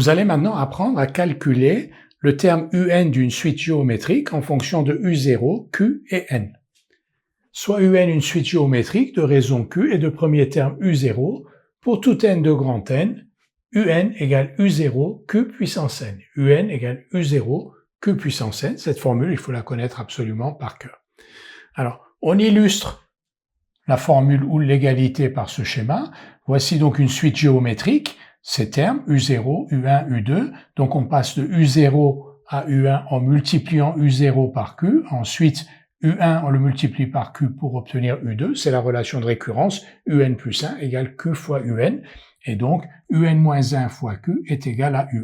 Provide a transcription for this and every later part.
Vous allez maintenant apprendre à calculer le terme UN d'une suite géométrique en fonction de U0, Q et N. Soit UN une suite géométrique de raison Q et de premier terme U0 pour tout N de grand N, UN égale U0, Q puissance N. UN égale U0, Q puissance N. Cette formule, il faut la connaître absolument par cœur. Alors, on illustre la formule ou l'égalité par ce schéma. Voici donc une suite géométrique, ces termes U0, U1, U2. Donc on passe de U0 à U1 en multipliant U0 par Q. Ensuite, U1, on le multiplie par Q pour obtenir U2. C'est la relation de récurrence UN plus 1 égale Q fois UN. Et donc, UN moins 1 fois Q est égal à UN.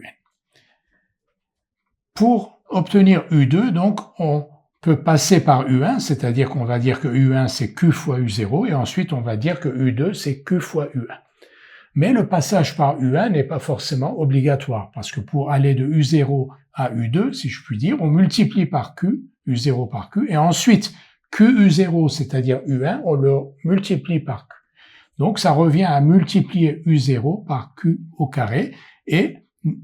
Pour obtenir U2, donc, on peut passer par U1, c'est-à-dire qu'on va dire que U1 c'est Q fois U0, et ensuite on va dire que U2 c'est Q fois U1. Mais le passage par U1 n'est pas forcément obligatoire, parce que pour aller de U0 à U2, si je puis dire, on multiplie par Q, U0 par Q, et ensuite QU0, c'est-à-dire U1, on le multiplie par Q. Donc ça revient à multiplier U0 par Q au carré, et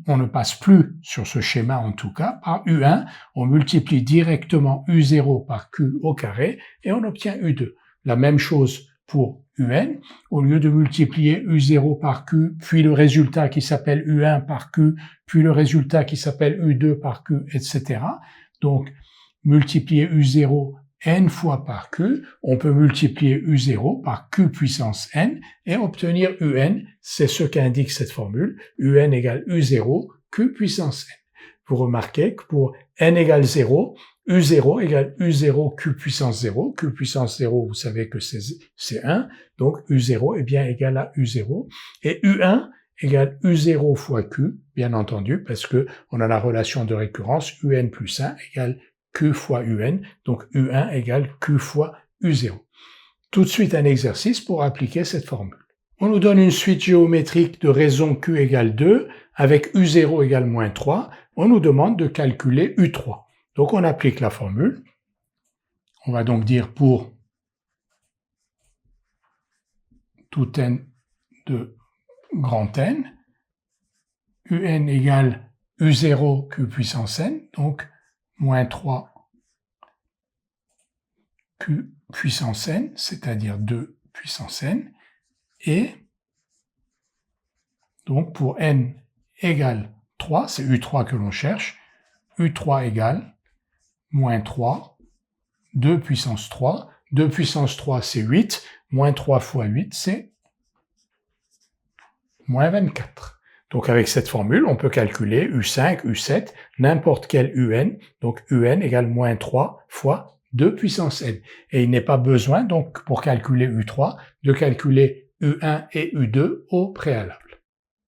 on ne passe plus, sur ce schéma en tout cas, par U1, on multiplie directement U0 par Q au carré, et on obtient U2. La même chose pour UN, au lieu de multiplier U0 par Q, puis le résultat qui s'appelle U1 par Q, puis le résultat qui s'appelle U2 par Q, etc. Donc, multiplier U0 n fois par Q, on peut multiplier U0 par Q puissance n et obtenir UN, c'est ce qu'indique cette formule, UN égale U0, Q puissance n. Vous remarquez que pour n égale 0, U0 égale U0 Q puissance 0. Q puissance 0, vous savez que c'est 1, donc U0 est bien égal à U0. Et U1 égale U0 fois Q, bien entendu, parce que on a la relation de récurrence UN plus 1 égale Q fois UN, donc U1 égale Q fois U0. Tout de suite un exercice pour appliquer cette formule. On nous donne une suite géométrique de raison Q égale 2, avec U0 égale moins 3, on nous demande de calculer U3. Donc on applique la formule. On va donc dire pour tout n de grand N, UN égale U0 Q puissance n, donc moins 3 Q puissance n, c'est-à-dire 2 puissance n, et donc pour n égale 3, c'est U3 que l'on cherche, U3 égale moins 3, 2 puissance 3, 2 puissance 3 c'est 8, moins 3 fois 8 c'est moins 24. Donc avec cette formule, on peut calculer U5, U7, n'importe quel UN, donc UN égale moins 3 fois 2 puissance n. Et il n'est pas besoin, donc, pour calculer U3, de calculer U1 et U2 au préalable.